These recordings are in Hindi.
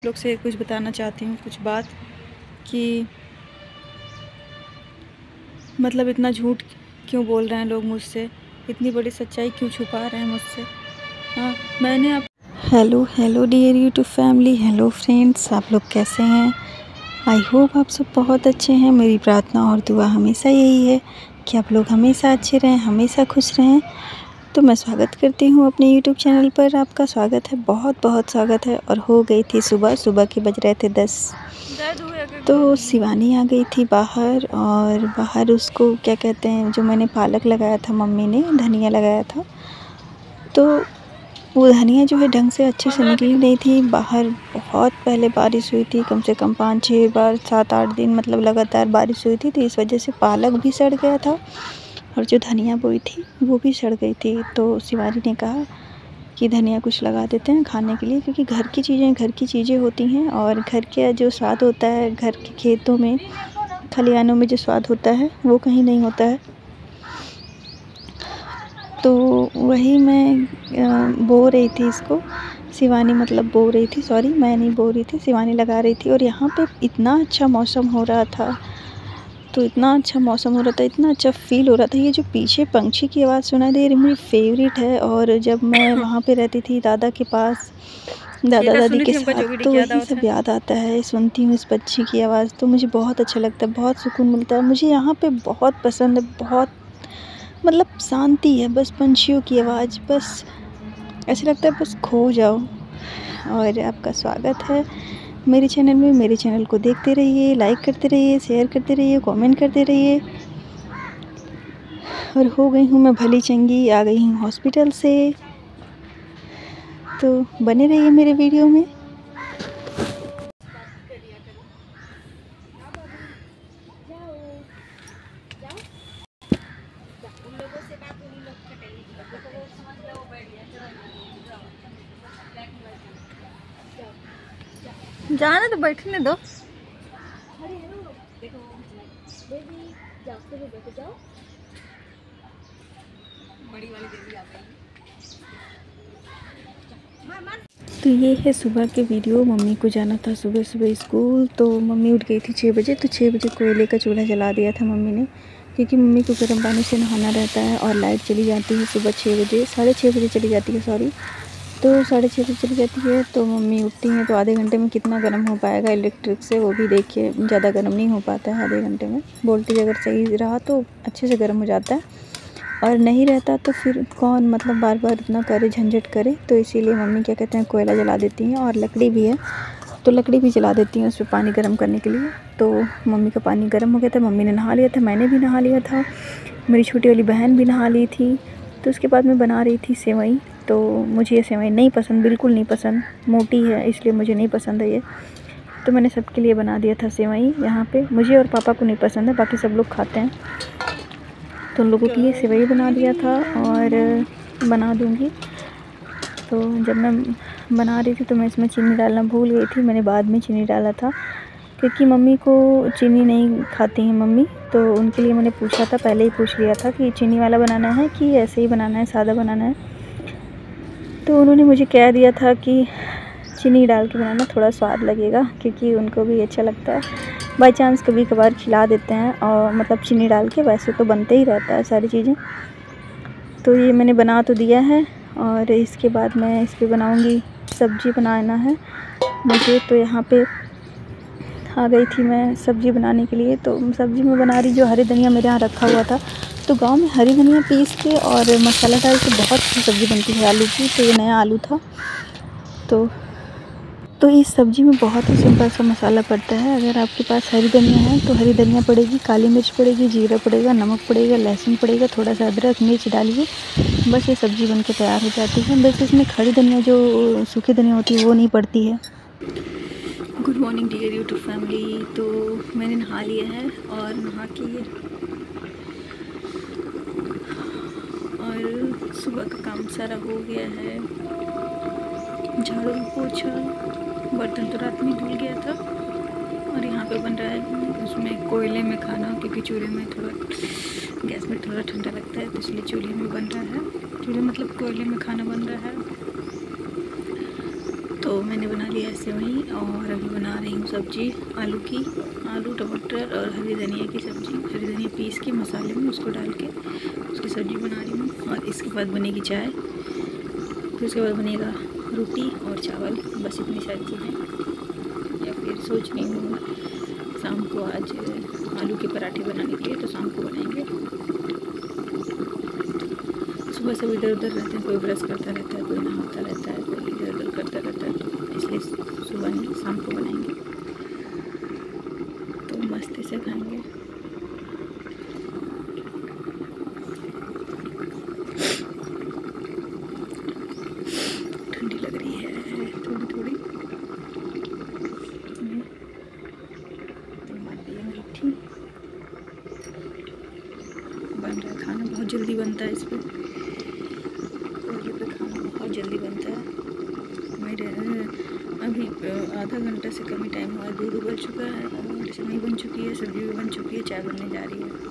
लोग से कुछ बताना चाहती हूँ, कुछ बात कि मतलब इतना झूठ क्यों बोल रहे हैं लोग मुझसे, इतनी बड़ी सच्चाई क्यों छुपा रहे हैं मुझसे। हाँ, मैंने आप hello dear YouTube family, hello friends, आप लोग कैसे हैं? आई होप आप सब बहुत अच्छे हैं। मेरी प्रार्थना और दुआ हमेशा यही है कि आप लोग हमेशा अच्छे रहें, हमेशा खुश रहें। तो मैं स्वागत करती हूँ अपने यूट्यूब चैनल पर। आपका स्वागत है, बहुत बहुत स्वागत है। और हो गई थी सुबह के बज रहे थे 10। तो शिवानी आ गई थी बाहर, और बाहर उसको क्या कहते हैं, जो मैंने पालक लगाया था, मम्मी ने धनिया लगाया था, तो वो धनिया जो है ढंग से अच्छे से निकली नहीं थी। बाहर बहुत पहले बारिश हुई थी, कम से कम 5-6 बार, 7-8 दिन मतलब लगातार बारिश हुई थी, तो इस वजह से पालक भी सड़ गया था और जो धनिया बोई थी वो भी सड़ गई थी। तो शिवानी ने कहा कि धनिया कुछ लगा देते हैं खाने के लिए, क्योंकि घर की चीज़ें होती हैं, और घर के जो स्वाद होता है, घर के खेतों में, खलिहानों में जो स्वाद होता है वो कहीं नहीं होता है। तो वही मैं बो रही थी इसको, शिवानी मतलब बो रही थी, सॉरी मैं नहीं बो रही थी, शिवानी लगा रही थी। और यहाँ पे इतना अच्छा मौसम हो रहा था, तो इतना अच्छा मौसम हो रहा था, इतना अच्छा फ़ील हो रहा था। ये जो पीछे पंछी की आवाज़ सुनाई दे रही है, मेरी फेवरेट है। और जब मैं वहाँ पे रहती थी दादा के पास, दादा दादी के साथ, तो वही सब याद आता है। सुनती हूँ इस पक्षी की आवाज़ तो मुझे बहुत अच्छा लगता है, बहुत सुकून मिलता है। मुझे यहाँ पे बहुत पसंद है, बहुत मतलब शांति है, बस पंछियों की आवाज़, बस ऐसा लगता है बस खो जाओ। और आपका स्वागत है मेरे चैनल में। मेरे चैनल को देखते रहिए, लाइक करते रहिए, शेयर करते रहिए, कमेंट करते रहिए। और हो गई हूँ मैं भली चंगी, आ गई हूँ हॉस्पिटल से, तो बने रहिए मेरे वीडियो में। जाना तो बैठने दो। तो ये है सुबह के वीडियो। मम्मी को जाना था सुबह सुबह स्कूल, तो मम्मी उठ गई थी 6 बजे। तो 6 बजे कोयले का चूल्हा जला दिया था मम्मी ने, क्योंकि मम्मी को गर्म पानी से नहाना रहता है। और लाइट चली जाती है सुबह 6 बजे, 6:30 बजे चली जाती है, सॉरी, तो 6:30 बजे चली जाती है। तो मम्मी उठती हैं तो आधे घंटे में कितना गर्म हो पाएगा इलेक्ट्रिक से, वो भी देखिए ज़्यादा गर्म नहीं हो पाता है आधे घंटे में। वोल्टेज अगर सही रहा तो अच्छे से गर्म हो जाता है, और नहीं रहता तो फिर कौन मतलब बार बार इतना करे, झंझट करे। तो इसीलिए मम्मी क्या कहते हैं, कोयला जला देती हैं। और लकड़ी भी है तो लकड़ी भी जला देती हैं उस पर पानी गर्म करने के लिए। तो मम्मी का पानी गर्म हो गया था, मम्मी ने नहा लिया था, मैंने भी नहा लिया था, मेरी छोटी वाली बहन भी नहा ली थी। तो उसके बाद मैं बना रही थी सेवई। तो मुझे ये सेवई नहीं पसंद, बिल्कुल नहीं पसंद, मोटी है इसलिए मुझे नहीं पसंद है ये। तो मैंने सबके लिए बना दिया था सेवई। यहाँ पे मुझे और पापा को नहीं पसंद है, बाकी सब लोग खाते हैं। तो उन लोगों के लिए सेवई बना दिया था, और बना दूँगी। तो जब मैं बना रही थी तो मैं इसमें चीनी डालना भूल गई थी, मैंने बाद में चीनी डाला था, क्योंकि मम्मी को चीनी नहीं खाती हैं मम्मी। तो उनके लिए मैंने पूछा था, पहले ही पूछ लिया था कि चीनी वाला बनाना है कि ऐसे ही बनाना है, सादा बनाना है। तो उन्होंने मुझे कह दिया था कि चीनी डाल के बनाना, थोड़ा स्वाद लगेगा, क्योंकि उनको भी अच्छा लगता है। बाई चांस कभी कभार खिला देते हैं, और मतलब चीनी डाल के, वैसे तो बनते ही रहता है सारी चीज़ें। तो ये मैंने बना तो दिया है, और इसके बाद मैं इस पर बनाऊँगी, सब्ज़ी बनाना है मुझे। तो यहाँ पे आ गई थी मैं सब्ज़ी बनाने के लिए। तो सब्ज़ी में बना रही, जो हरी धनिया मेरे यहाँ रखा हुआ था, तो गांव में हरी धनिया पीस के और मसाला डाल के बहुत अच्छी सब्ज़ी बनती है आलू की। तो ये नया आलू था, तो इस सब्ज़ी में बहुत ही सिंपल सा मसाला पड़ता है। अगर आपके पास हरी धनिया है तो हरी धनिया पड़ेगी, काली मिर्च पड़ेगी, जीरा पड़ेगा, नमक पड़ेगा, लहसुन पड़ेगा, थोड़ा सा अदरक मिर्च डालिए, बस ये सब्ज़ी बनके तैयार हो जाती है। बस इसमें खड़ी धनिया, जो सूखी धनिया होती है, वो नहीं पड़ती है। Good morning dear YouTube family. तो मैंने नहा लिया है, और नहा के और सुबह का काम सारा हो गया है, झाड़ू पोछा, बर्तन तो रात में धुल गया था। और यहाँ पे बन रहा है उसमें कोयले में खाना, क्योंकि चूल्हे में थोड़ा, गैस में थोड़ा ठंडा लगता है, तो इसलिए चूल्हे में बन रहा है, चूल्हे मतलब कोयले में खाना बन रहा है। तो तो मैंने बना लिया है सेवई और अभी बना रही हूँ सब्जी आलू की, आलू टमाटर और हरी धनिया की सब्जी। हरी धनिया पीस के मसाले में उसको डाल के उसकी सब्जी बना रही हूँ। और इसके बाद बनेगी चाय, फिर उसके बाद बनेगा रोटी और चावल। बस इतनी सारी चीज़ें। या फिर सोच रही हूँ शाम को आज आलू के पराठे बनाने के लिए, तो शाम को बनाएंगे। सुबह सब इधर उधर रहते हैं, कोई ब्रश करता रहता है, कोई नहाता रहता है, कोई इधर उधर करता रहता है, तो इसलिए सुबह नहीं शाम को बनाएंगे तो मस्ती से खाएंगे। ठंडी लग रही है थोड़ी थोड़ी, तो मारती है मीठी। बन रहा है खाना, बहुत जल्दी बनता है इस पर, चूल्हे पे खाना बहुत जल्दी बनता है। मेरे अभी आधा घंटा से कम ही टाइम हुआ है, दूध उबल चुका है और सेवई बन चुकी है, सब्जी भी बन चुकी है, चाय बनने जा रही है।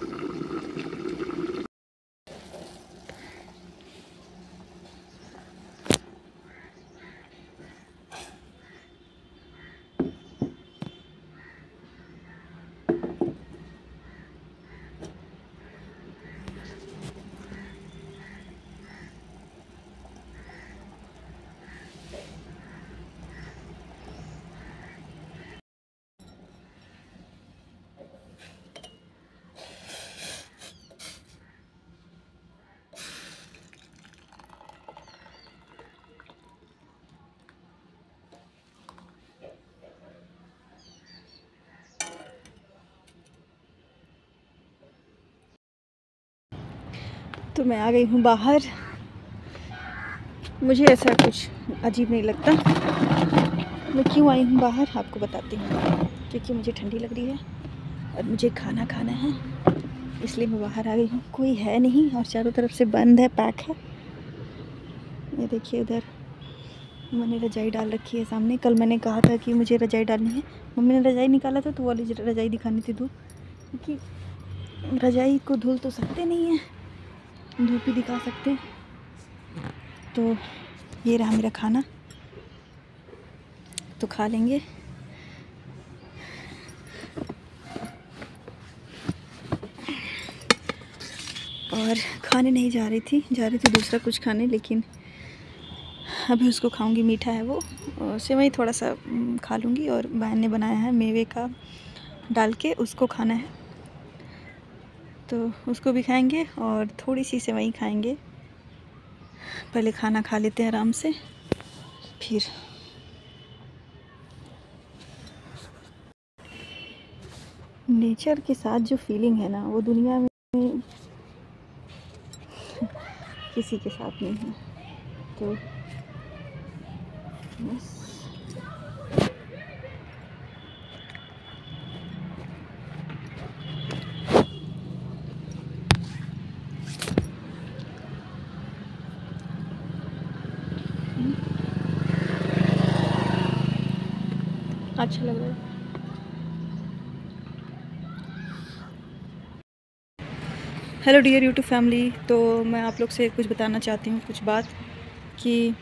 तो मैं आ गई हूँ बाहर। मुझे ऐसा कुछ अजीब नहीं लगता। मैं क्यों आई हूँ बाहर आपको बताती हूँ। क्योंकि मुझे ठंडी लग रही है और मुझे खाना खाना है, इसलिए मैं बाहर आ गई हूँ। कोई है नहीं और चारों तरफ से बंद है, पैक है। ये देखिए उधर मैंने रजाई डाल रखी है सामने। कल मैंने कहा था कि मुझे रजाई डालनी है, मम्मी ने रजाई निकाला था तो वो वाली रजाई दिखानी थी धूप, क्योंकि रजाई को धुल तो सकते नहीं है, धूप ही दिखा सकते। तो ये रहा मेरा खाना, तो खा लेंगे। और खाने नहीं जा रही थी दूसरा कुछ खाने, लेकिन अभी उसको खाऊंगी। मीठा है वो, सेवई थोड़ा सा खा लूँगी। और बहन ने बनाया है मेवे का डाल के, उसको खाना है तो उसको भी खाएंगे और थोड़ी सी सेवई खाएंगे। पहले खाना खा लेते हैं आराम से, फिर नेचर के साथ जो फीलिंग है ना, वो दुनिया में किसी के साथ नहीं है। तो बस अच्छा लग रहा है। हेलो डियर यूट्यूब फैमिली, तो मैं आप लोग से कुछ बताना चाहती हूँ, कुछ बात कि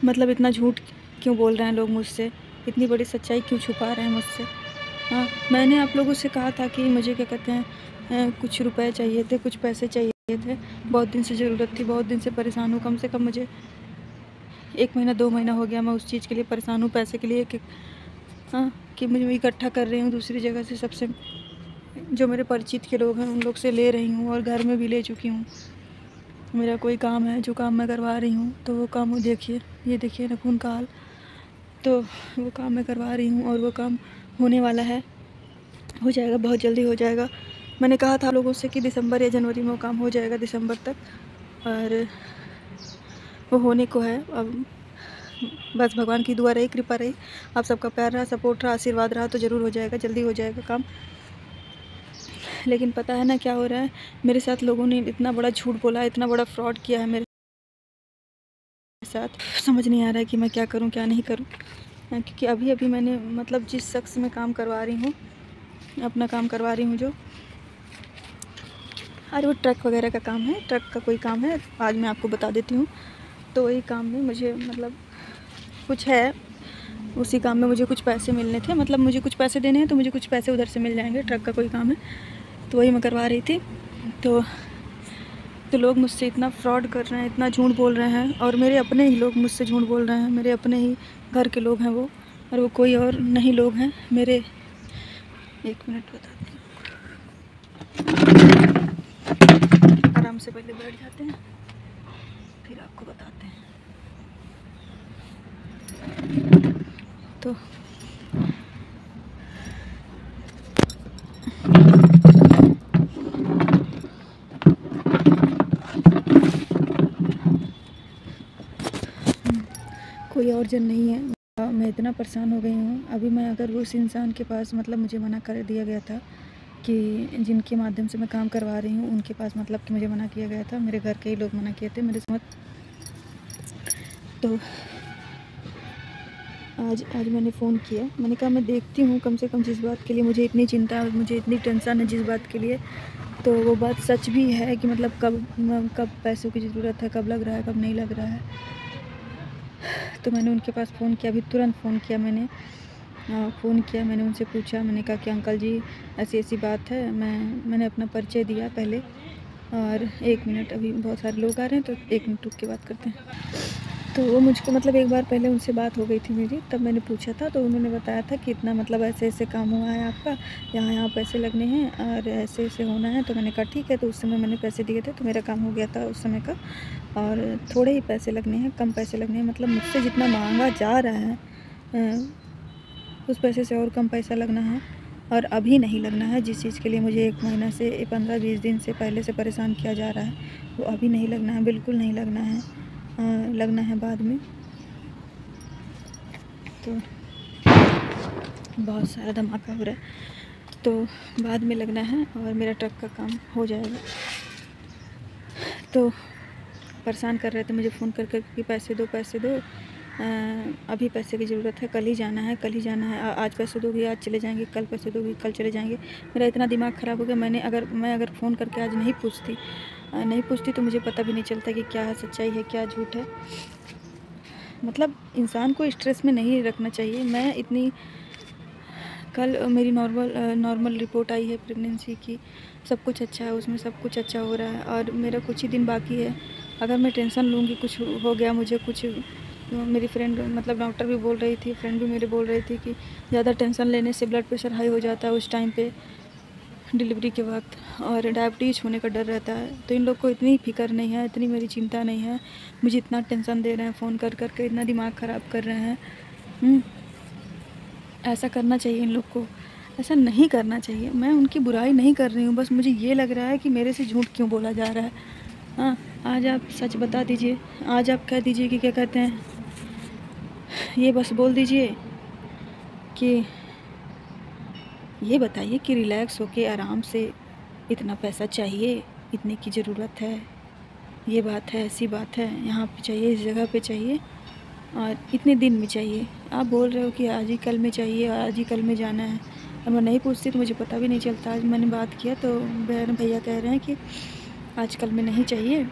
मतलब इतना झूठ क्यों बोल रहे हैं लोग मुझसे, इतनी बड़ी सच्चाई क्यों छुपा रहे हैं मुझसे। हाँ, मैंने आप लोगों से कहा था कि मुझे क्या कहते हैं कुछ रुपए चाहिए थे, कुछ पैसे चाहिए थे, बहुत दिन से ज़रूरत थी, बहुत दिन से परेशान हूँ। कम से कम मुझे 1 महीना 2 महीना हो गया मैं उस चीज़ के लिए परेशान हूँ, पैसे के लिए कि हाँ, कि मुझे इकट्ठा कर रही हूँ दूसरी जगह से, सबसे जो मेरे परिचित के लोग हैं उन लोग से ले रही हूँ, और घर में भी ले चुकी हूँ। मेरा कोई काम है जो काम मैं करवा रही हूँ, तो वो काम देखिए, ये देखिए नखून का हाल, तो वो काम मैं करवा रही हूँ और वो काम होने वाला है, हो जाएगा, बहुत जल्दी हो जाएगा। मैंने कहा था लोगों से कि दिसंबर या जनवरी में वो काम हो जाएगा, दिसंबर तक, और वो होने को है। अब बस भगवान की दुआ रही, कृपा रही, आप सबका प्यार रहा, सपोर्ट रहा, आशीर्वाद रहा, तो ज़रूर हो जाएगा, जल्दी हो जाएगा काम। लेकिन पता है ना क्या हो रहा है मेरे साथ, लोगों ने इतना बड़ा झूठ बोला, इतना बड़ा फ्रॉड किया है मेरे साथ, समझ नहीं आ रहा है कि मैं क्या करूं क्या नहीं करूं। क्योंकि अभी अभी मैंने मतलब जिस शख्स में काम करवा रही हूं, अपना काम करवा रही हूं जो, अरे वो ट्रक वगैरह का काम है, ट्रक का कोई काम है। आज मैं आपको बता देती हूँ तो वही काम में मुझे मतलब कुछ है, उसी काम में मुझे कुछ पैसे मिलने थे, मतलब मुझे कुछ पैसे देने हैं तो मुझे कुछ पैसे उधर से मिल जाएंगे, ट्रक का कोई काम है तो वही मैं करवा रही थी। तो लोग मुझसे इतना फ्रॉड कर रहे हैं, इतना झूठ बोल रहे हैं, और मेरे अपने ही लोग मुझसे झूठ बोल रहे हैं, मेरे अपने ही घर के लोग हैं वो, और वो कोई और नहीं लोग हैं मेरे। एक मिनट बताते हैं, आराम से पहले बैठ जाते हैं फिर आपको बताते हैं। तो कोई और जन नहीं है, मैं इतना परेशान हो गई हूँ। अभी मैं अगर उस इंसान के पास, मतलब मुझे मना कर दिया गया था कि जिनके माध्यम से मैं काम करवा रही हूँ उनके पास, मतलब कि मुझे मना किया गया था, मेरे घर के ही लोग मना किए थे मेरे समझ। तो आज मैंने फ़ोन किया, मैंने कहा मैं देखती हूँ कम से कम जिस बात के लिए मुझे इतनी चिंता, मुझे इतनी टेंशन है जिस बात के लिए, तो वो बात सच भी है कि मतलब कब पैसों की ज़रूरत है, कब लग रहा है, कब नहीं लग रहा है। तो मैंने उनके पास फ़ोन किया, अभी तुरंत फ़ोन किया मैंने, मैंने उनसे पूछा, मैंने कहा कि अंकल जी ऐसी ऐसी बात है। मैंने अपना परिचय दिया पहले, और 1 मिनट, अभी बहुत सारे लोग आ रहे हैं तो 1 मिनट रुक के बात करते हैं। तो वो मुझको, मतलब एक बार पहले उनसे बात हो गई थी मेरी, तब मैंने पूछा था तो उन्होंने बताया था कि इतना मतलब ऐसे ऐसे काम हुआ है आपका, यहाँ पैसे लगने हैं और ऐसे ऐसे होना है। तो मैंने कहा ठीक है। तो उस समय मैंने पैसे दिए थे तो मेरा काम हो गया था उस समय का, और थोड़े ही पैसे लगने हैं, कम पैसे लगने हैं, मतलब मुझसे जितना मांगा जा रहा है उस पैसे से और कम पैसा लगना है, और अभी नहीं लगना है। जिस चीज़ के लिए मुझे 1 महीना से 15-20 दिन से पहले से परेशान किया जा रहा है वो अभी नहीं लगना है, बिल्कुल नहीं लगना है, लगना है बाद में। तो बहुत सारा धमाका हो रहा है, तो बाद में लगना है और मेरा ट्रक का काम हो जाएगा। तो परेशान कर रहे थे मुझे फ़ोन कर कर कि पैसे दो, अभी पैसे की ज़रूरत है, कल ही जाना है, कल ही जाना है, आज पैसे दोगी आज चले जाएंगे, कल पैसे दोगी कल चले जाएंगे। मेरा इतना दिमाग ख़राब हो गया। मैं अगर फ़ोन करके आज नहीं पूछती तो मुझे पता भी नहीं चलता कि क्या सच्चाई है क्या झूठ है। मतलब इंसान को स्ट्रेस में नहीं रखना चाहिए। मैं इतनी, कल मेरी नॉर्मल रिपोर्ट आई है प्रेगनेंसी की, सब कुछ अच्छा है, उसमें सब कुछ अच्छा हो रहा है, और मेरा कुछ ही दिन बाकी है। अगर मैं टेंशन लूँगी, कुछ हो गया मुझे कुछ, मेरी फ्रेंड, मतलब डॉक्टर भी बोल रही थी, फ्रेंड भी मेरे बोल रही थी कि ज़्यादा टेंशन लेने से ब्लड प्रेशर हाई हो जाता है उस टाइम पे डिलीवरी के वक्त, और डायबिटीज़ होने का डर रहता है। तो इन लोग को इतनी फ़िक्र नहीं है, इतनी मेरी चिंता नहीं है। मुझे इतना टेंशन दे रहे हैं फ़ोन कर के, इतना दिमाग ख़राब कर रहे हैं। ऐसा करना चाहिए इन लोग को, ऐसा नहीं करना चाहिए। मैं उनकी बुराई नहीं कर रही हूँ, बस मुझे ये लग रहा है कि मेरे से झूठ क्यों बोला जा रहा है। हाँ, आज आप सच बता दीजिए, आज आप कह दीजिए कि क्या कहते हैं, ये बस बोल दीजिए कि ये बताइए कि रिलैक्स होके आराम से इतना पैसा चाहिए, इतने की ज़रूरत है, ये बात है, ऐसी बात है, यहाँ पे चाहिए, इस जगह पे चाहिए, और इतने दिन में चाहिए। आप बोल रहे हो कि आज ही कल में चाहिए और आज ही कल में जाना है, और मैं नहीं पूछती तो मुझे पता भी नहीं चलता। आज मैंने बात किया तो भैया कह रहे हैं कि आज कल में नहीं चाहिए,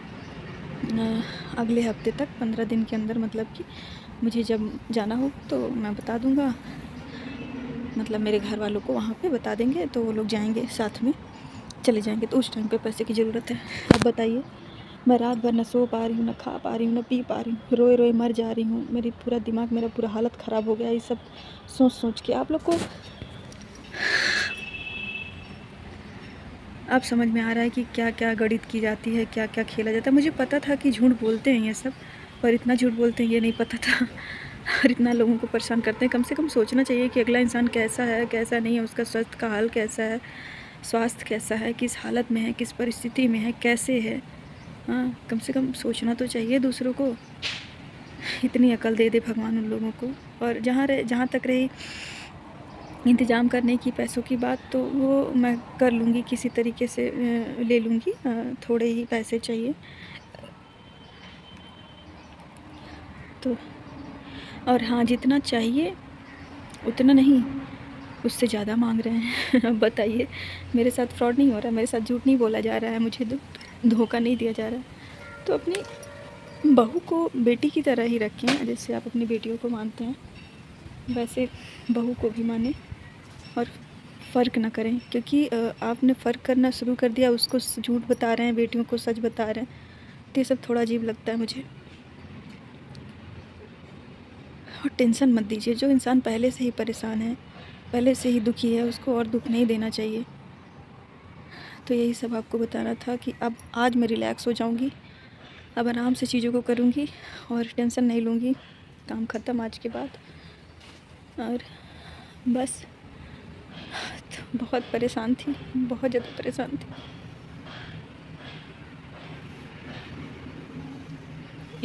अगले हफ्ते तक 15 दिन के अंदर, मतलब कि मुझे जब जाना हो तो मैं बता दूँगा, मतलब मेरे घर वालों को वहाँ पे बता देंगे तो वो लोग जाएंगे, साथ में चले जाएंगे। तो उस टाइम पे पैसे की ज़रूरत है। अब बताइए, मैं रात भर न सो पा रही हूँ, न खा पा रही हूँ, न पी पा रही हूँ, रोए रोए मर जा रही हूँ। मेरी पूरा दिमाग, मेरा पूरा हालत ख़राब हो गया ये सब सोच के। आप लोग को अब समझ में आ रहा है कि क्या क्या गणित की जाती है, क्या क्या खेला जाता है। मुझे पता था कि झूठ बोलते हैं ये सब, पर इतना झूठ बोलते हैं ये नहीं पता था। और इतना लोगों को परेशान करते हैं। कम से कम सोचना चाहिए कि अगला इंसान कैसा है, कैसा नहीं है, उसका स्वास्थ्य का हाल कैसा है, स्वास्थ्य कैसा है, किस हालत में है, किस परिस्थिति में है, कैसे है। हाँ, कम से कम सोचना तो चाहिए दूसरों को। इतनी अकल दे दे भगवान उन लोगों को। और जहाँ तक रही इंतज़ाम करने की, पैसों की बात, तो वो मैं कर लूँगी, किसी तरीके से ले लूँगी। थोड़े ही पैसे चाहिए तो, और हाँ, जितना चाहिए उतना नहीं, उससे ज़्यादा मांग रहे हैं। अब बताइए, मेरे साथ फ्रॉड नहीं हो रहा, मेरे साथ झूठ नहीं बोला जा रहा है, मुझे धोखा नहीं दिया जा रहा। तो अपनी बहू को बेटी की तरह ही रखें, जैसे आप अपनी बेटियों को मानते हैं वैसे बहू को भी माने और फ़र्क ना करें, क्योंकि आपने फ़र्क करना शुरू कर दिया, उसको झूठ बता रहे हैं, बेटियों को सच बता रहे हैं, तो ये सब थोड़ा अजीब लगता है मुझे। और टेंशन मत दीजिए, जो इंसान पहले से ही परेशान है, पहले से ही दुखी है, उसको और दुख नहीं देना चाहिए। तो यही सब आपको बताना था कि अब आज मैं रिलैक्स हो जाऊंगी, अब आराम से चीज़ों को करूंगी और टेंशन नहीं लूँगी, काम ख़त्म आज के बाद। और बस तो बहुत परेशान थी, बहुत ज़्यादा परेशान थी।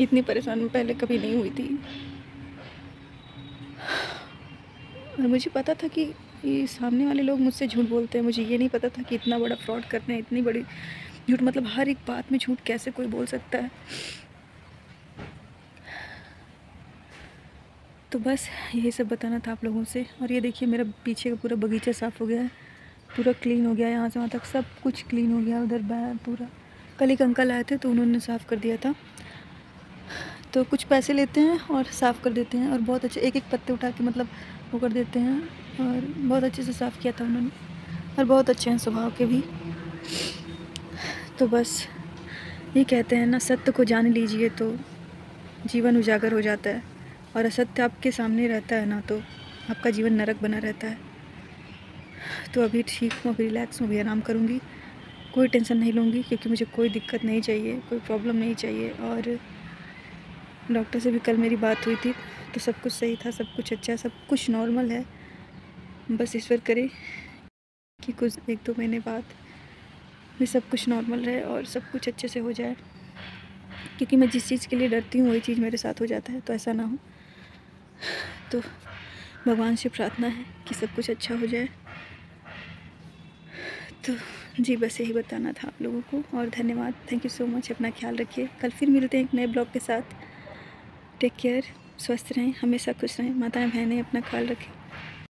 इतनी परेशान मैं पहले कभी नहीं हुई थी। और मुझे पता था कि ये सामने वाले लोग मुझसे झूठ बोलते हैं, मुझे ये नहीं पता था कि इतना बड़ा फ्रॉड कर रहे हैं, इतनी बड़ी झूठ, मतलब हर एक बात में झूठ कैसे कोई बोल सकता है। तो बस यही सब बताना था आप लोगों से। और ये देखिए मेरा पीछे का पूरा बगीचा साफ़ हो गया है, पूरा क्लीन हो गया है, यहाँ से वहाँ तक सब कुछ क्लीन हो गया। उधर बैग पूरा, कल एक अंकल आए थे तो उन्होंने साफ़ कर दिया था। तो कुछ पैसे लेते हैं और साफ़ कर देते हैं, और बहुत अच्छे एक एक पत्ते उठा के मतलब वो कर देते हैं, और बहुत अच्छे से साफ़ किया था उन्होंने, और बहुत अच्छे हैं स्वभाव के भी। तो बस ये कहते हैं ना, सत्य को जान लीजिए तो जीवन उजागर हो जाता है, और असत्य आपके सामने रहता है ना तो आपका जीवन नरक बना रहता है। तो अभी ठीक हूँ, अभी रिलैक्स हूँ, अभी आराम करूँगी, कोई टेंशन नहीं लूँगी, क्योंकि मुझे कोई दिक्कत नहीं चाहिए, कोई प्रॉब्लम नहीं चाहिए। और डॉक्टर से भी कल मेरी बात हुई थी तो सब कुछ सही था, सब कुछ अच्छा, सब कुछ नॉर्मल है। बस ईश्वर करे कि कुछ 1-2 महीने बाद भी सब कुछ नॉर्मल रहे और सब कुछ अच्छे से हो जाए, क्योंकि मैं जिस चीज़ के लिए डरती हूँ वही चीज़ मेरे साथ हो जाता है, तो ऐसा ना हो। तो भगवान से प्रार्थना है कि सब कुछ अच्छा हो जाए। तो जी बस यही बताना था आप लोगों को, और धन्यवाद, थैंक यू सो मच। अपना ख्याल रखिए, कल फिर मिलते हैं एक नए ब्लॉग के साथ। टेक केयर, स्वस्थ रहें, हमेशा खुश रहें, माताएं बहनें अपना ख्याल रखें।